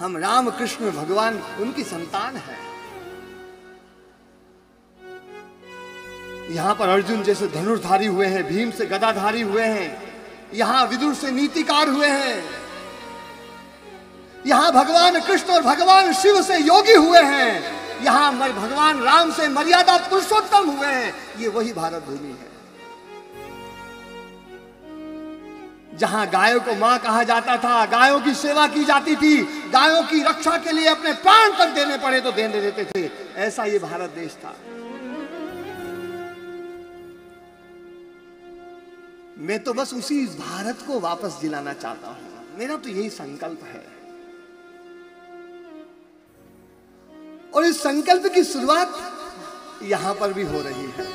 हम राम कृष्ण भगवान उनकी संतान है। यहां पर अर्जुन जैसे धनुर्धारी हुए हैं, भीम से गदाधारी हुए हैं, यहां विदुर से नीतिकार हुए हैं, यहां भगवान कृष्ण और भगवान शिव से योगी हुए हैं, यहां भगवान राम से मर्यादा पुरुषोत्तम हुए हैं। ये वही भारत भूमि है जहां गायों को मां कहा जाता था, गायों की सेवा की जाती थी, गायों की रक्षा के लिए अपने प्राण तक देने पड़े तो देने देते थे। ऐसा ये भारत देश था। मैं तो बस उसी भारत को वापस दिलाना चाहता हूं। मेरा तो यही संकल्प है और इस संकल्प की शुरुआत यहां पर भी हो रही है।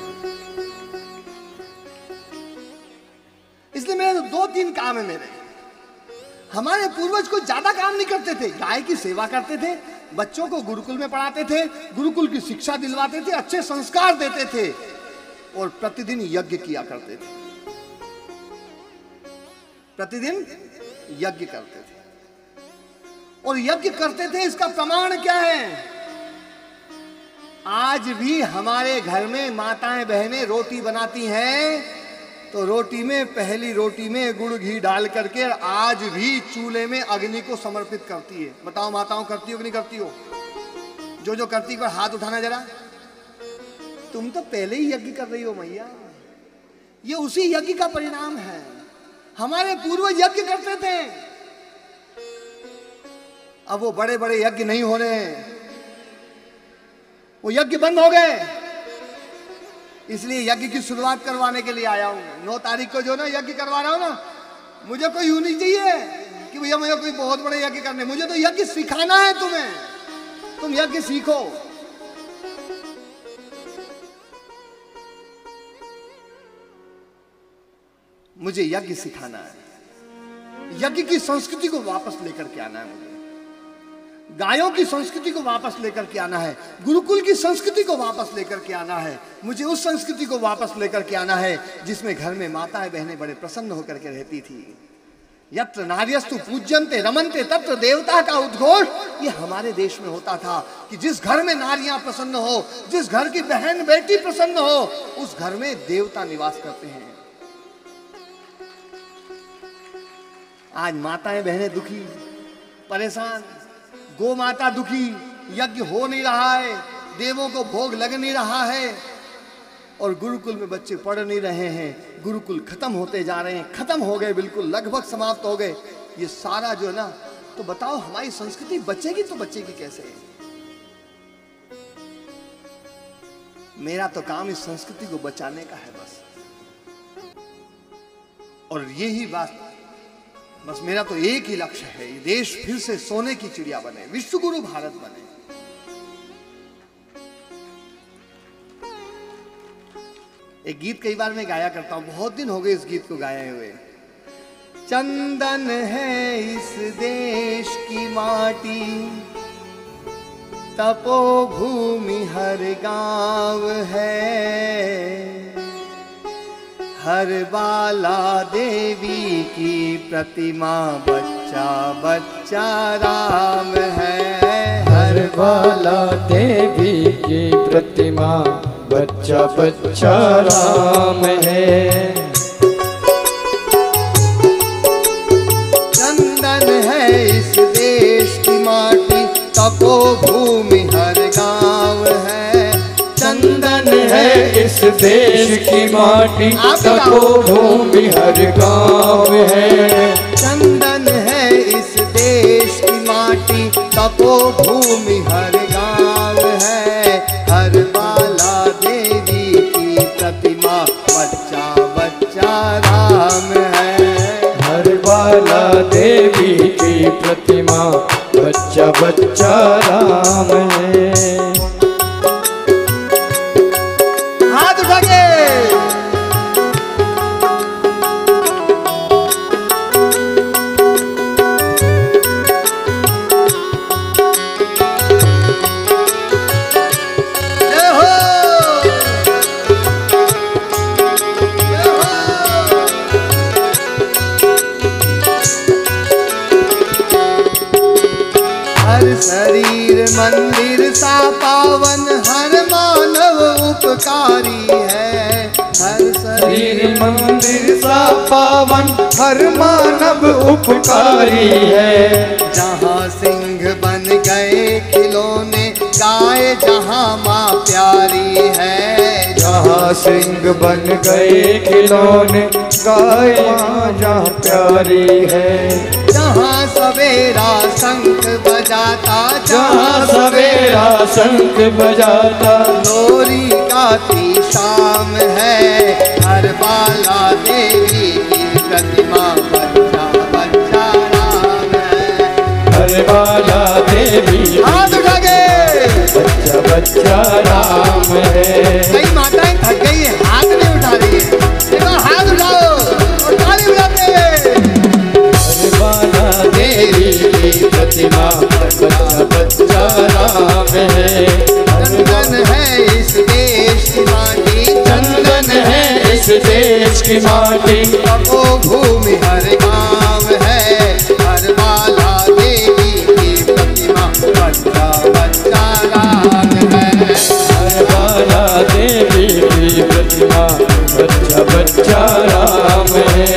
इसलिए मेरे 2-3 काम है मेरे। हमारे पूर्वज को ज्यादा काम नहीं करते थे, गाय की सेवा करते थे, बच्चों को गुरुकुल में पढ़ाते थे, गुरुकुल की शिक्षा दिलवाते थे, अच्छे संस्कार देते थे और प्रतिदिन यज्ञ किया करते थे। प्रतिदिन यज्ञ करते थे और यज्ञ करते थे। इसका प्रमाण क्या है? आज भी हमारे घर में माताएं बहनें रोटी बनाती हैं तो रोटी में, पहली रोटी में गुड़ घी डाल करके आज भी चूल्हे में अग्नि को समर्पित करती है। बताओ माताओं करती हो कि नहीं करती हो? जो करती है हाथ उठाना जरा। तुम तो पहले ही यज्ञ कर रही हो मैया। ये उसी यज्ञ का परिणाम है। हमारे पूर्वज यज्ञ करते थे, अब वो बड़े बड़े यज्ञ नहीं हो रहे हैं, वो यज्ञ बंद हो गए। इसलिए यज्ञ की शुरुआत करवाने के लिए आया हूं। 9 तारीख को जो ना यज्ञ करवा रहा हूं ना, मुझे कोई यूं नहीं चाहिए कि भैया मुझे कोई बहुत बड़े यज्ञ करने। मुझे तो यज्ञ सिखाना है तुम्हें। तुम यज्ञ सीखो। मुझे यज्ञ सिखाना है। यज्ञ की संस्कृति को वापस लेकर के आना है। मुझे गायों की संस्कृति को वापस लेकर के आना है। गुरुकुल की संस्कृति को वापस लेकर के आना है। मुझे उस संस्कृति को वापस लेकर के आना है जिसमें घर में माताएं बहनें बड़े प्रसन्न होकर के रहती थी। यत्र नार्यस्तु पूज्यन्ते रमन्ते तत्र देवता का उद्घोष ये हमारे देश में होता था कि जिस घर में नारियां प्रसन्न हो, जिस घर की बहन बेटी प्रसन्न हो, उस घर में देवता निवास करते हैं। आज माताएं बहनें दुखी, परेशान, गो माता दुखी, यज्ञ हो नहीं रहा है, देवों को भोग लग नहीं रहा है और गुरुकुल में बच्चे पढ़ नहीं रहे हैं। गुरुकुल खत्म होते जा रहे हैं, खत्म हो गए, बिल्कुल लगभग समाप्त हो गए। ये सारा जो है ना, तो बताओ हमारी संस्कृति बचेगी तो बचेगी कैसे? मेरा तो काम इस संस्कृति को बचाने का है बस। और यही बात बस मेरा तो एक ही लक्ष्य है, ये देश फिर से सोने की चिड़िया बने, विश्व गुरु भारत बने। एक गीत कई बार मैं गाया करता हूं, बहुत दिन हो गए इस गीत को गाए हुए। चंदन है इस देश की माटी, तपोभूमि हर गांव है, हर बाला देवी की प्रतिमा बच्चा बच्चा राम है। हर बाला देवी की प्रतिमा बच्चा बच्चा राम है। चंदन है इस देश की माटी, तपोभूमि हर गांव है। चंदन है इस देश की माटी, तपोभूमि हर गांव है। चंदन है इस देश की माटी, तपोभूमि हर गांव है। हर बाला देवी की प्रतिमा बच्चा बच्चा राम है। हर बाला देवी की प्रतिमा बच्चा बच्चा राम है। हाथ उठा के हर शरीर मंदिर सा पावन, हर मानव उपकारी है। हर शरीर मंदिर सा पावन, हर मानव उपकारी है। जहाँ सिंह बन गए खिलौने, गाय जहाँ माँ प्यारी है। जहाँ सिंह बन गए खिलौने, गाय माँ जहाँ प्यारी है। जहाँ सवेरा शंख बजाता, जहाँ सवेरा शंख बजाता, लोरी गाती शाम है। हर बाला देवी की प्रतिमा, बच्चा बच्चा राम है। हर बाला देवी हाथ उठा के बच्चा बच्चा राम है। कई माताएं थक गई है, हाथ नहीं उठा रही है। देखो हाथ उठाओ और ताली बजाते हैं। हर बाला देवी की प्रतिमा, बच्चा बच्चा राम है। चंदन है इस देश की माटी, चंदन है इस देश की माटी, तपो भूमि हर गाँव है। हर बाला देवी की प्रतिमा, बच्चा बच्चा राम है। हर बाला देवी की प्रतिमा, बच्चा बच्चा राम है।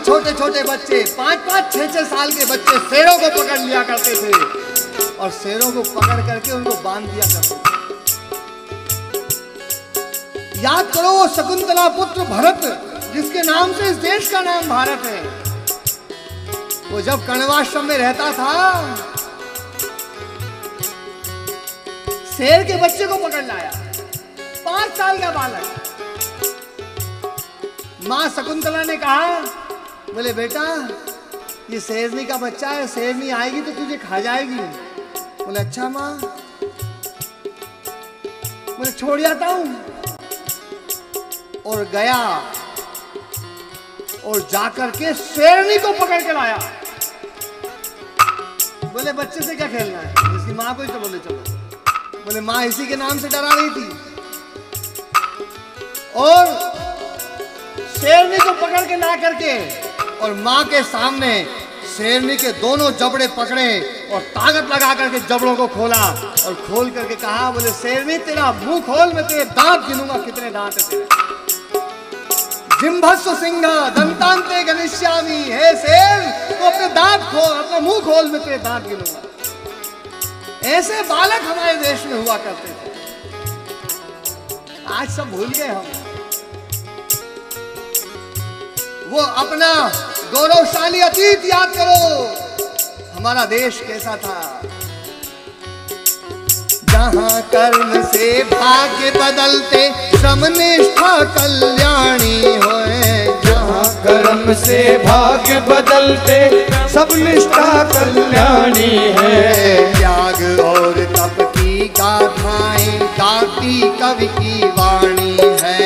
छोटे छोटे बच्चे 5-5, 6-6 साल के बच्चे शेरों को पकड़ लिया करते थे और शेरों को पकड़ करके उनको बांध दिया करते थे। याद करो वो शकुंतला पुत्र भरत, जिसके नाम से इस देश का नाम भारत है। वो जब कण्वाश्रम में रहता था, शेर के बच्चे को पकड़ लाया, 5 साल का बालक। मां शकुंतला ने कहा, बोले बेटा ये शेरनी का बच्चा है, शेरनी आएगी तो तुझे खा जाएगी। बोले अच्छा माँ। बोले छोड़ जाता हूं। और गया और जाकर के शेरनी को पकड़ के लाया। बोले बच्चे से क्या खेलना है, इसकी माँ को ही तो बोले चलो। बोले माँ इसी के नाम से डरा रही थी। और शेरनी को पकड़ के ला करके और माँ के सामने शेरनी के दोनों जबड़े पकड़े और ताकत लगा करके जबड़ों को खोला और खोल करके कहा, बोले शेरनी तेरा मुंह खोल, मैं तेरे दांत गिनूंगा कितने दांत है तेरे। जिम्भस्व सिंह दंतांते गनिष्यामि, हे शेर तो अपने दांत खोल, अपना मुंह खोल, मैं तेरे दांत गिनूंगा। ऐसे बालक हमारे देश में हुआ करते थे। आज सब भूल गए हम। वो अपना गौरवशाली अतीत याद करो, हमारा देश कैसा था। जहाँ कर्म से भाग्य बदलते, श्रम निष्ठा कल्याणी होए। जहाँ कर्म से भाग्य बदलते, सब निष्ठा कल्याणी है। त्याग और तप की गाथाएं गाती कवि की वाणी है।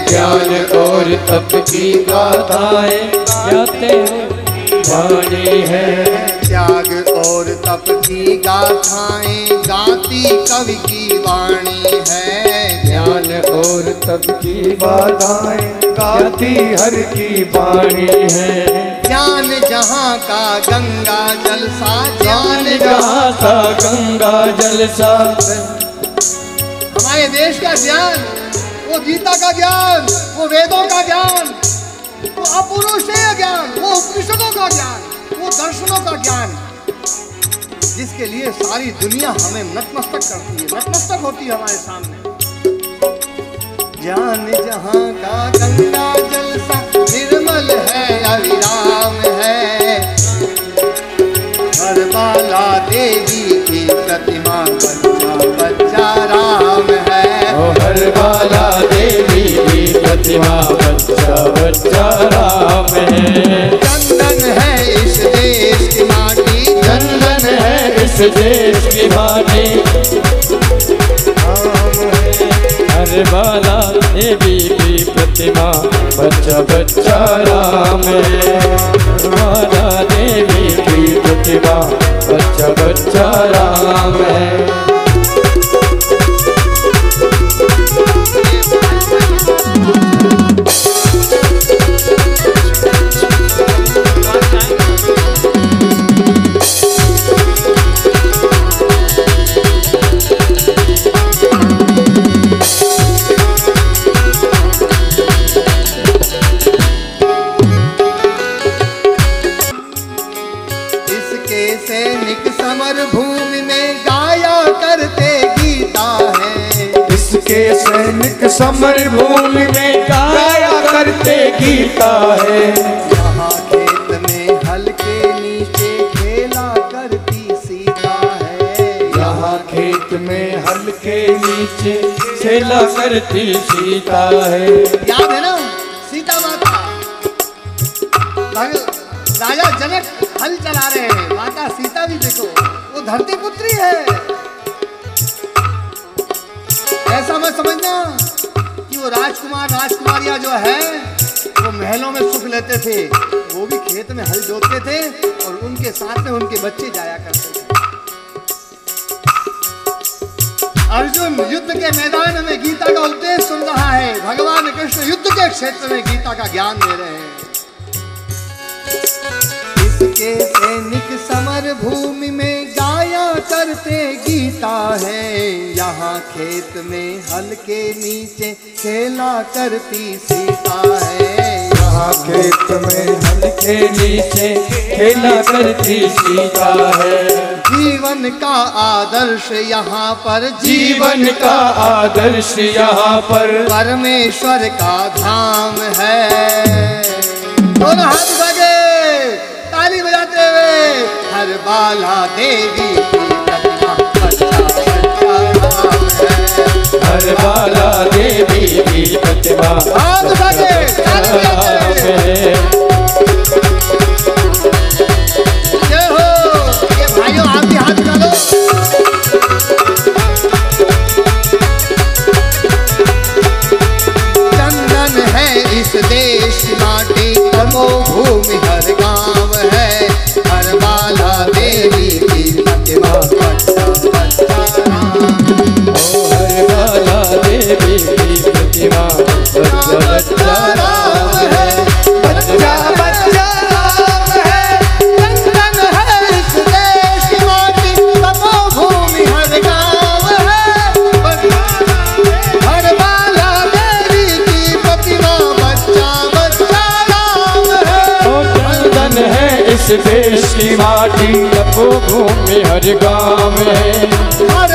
ज्ञान और तप की गाथाएं गाते वाणी है। त्याग और तप की गाथाएं गाती कवि की वाणी है। ज्ञान और तप की गाथाएं गाती हर की वाणी है। ज्ञान जहाँ का गंगा जल सा, ज्ञान जहाँ का गंगा जल सा। हमारे देश का ज्ञान, वो गीता का ज्ञान, वो वेदों का ज्ञान, वो अपौरुषेय ज्ञान, वो उपनिषदों का ज्ञान, वो दर्शनों का ज्ञान, जिसके लिए सारी दुनिया हमें नतमस्तक करती है, नतमस्तक होती है हमारे सामने। ज्ञान जहाँ का गंगा जल सा, निर्मल है अविराम है। हर बाला देवी की प्रतिमा, बच्चा बच्चा राम है। हर बाला देवी की प्रतिमा, बच्चा बच्चा देश की माटी हर बाला देवी की प्रतिमा बच्चा बच्चा राम है। बाला देवी की प्रतिमा बच्चा बच्चा राम है। सैनिक समर भूमि में गाया करते गीता है। इसके सैनिक समर भूमि में गाया करते गीता है। यहाँ खेत में हल के नीचे खेला करती सीता है। यहाँ खेत में हल के नीचे खेला करती सीता है। याद है ना सीता माता? राजा जनक हल चला रहे हैं, माता सीता भी देखो वो धरती पुत्री है। ऐसा मत समझना कि वो राजकुमार राजकुमारियां जो है वो महलों में सुख लेते थे, वो भी खेत में हल जोतते थे और उनके साथ में उनके बच्चे जाया करते थे। अर्जुन युद्ध के मैदान में गीता का उपदेश सुन रहा है। भगवान कृष्ण युद्ध के क्षेत्र में गीता का ज्ञान दे रहे हैं। इसके सैनिक समर भूमि में गाया करते गीता है। यहाँ खेत में हल के नीचे खेला करती सीता है। यहाँ खेत में हल के नीचे खेला करती सीता है। जीवन का आदर्श यहाँ पर, जीवन का आदर्श यहाँ पर परमेश्वर का धाम है। दोनों हाथ उठाके ताली बजाते हुए हर बाला देवी की प्रतिमा बच्चा बच्चा राम है। हर बाला देवी की प्रतिमा हाथ उठाके ताली बजाते हुए जय हो। ये भाइयों आप भी हाथ उठा लो। चंदन है इस देश की माटी, तमो भूमि हर गांव है। हर बाला देवी की प्रतिमा बच्चा बच्चा राम। हर बाला देवी की प्रतिमा बच्चा बच्चा राम है। बच्चा बच्चा राम है। चंदन है इस देश की माटी, तमो भूमि हर गांव है। हर बाला देवी की प्रतिमा बच्चा बच्चा राम है। चंदन है इस देश की माटी, तपो भूमि हर गाँव में। हर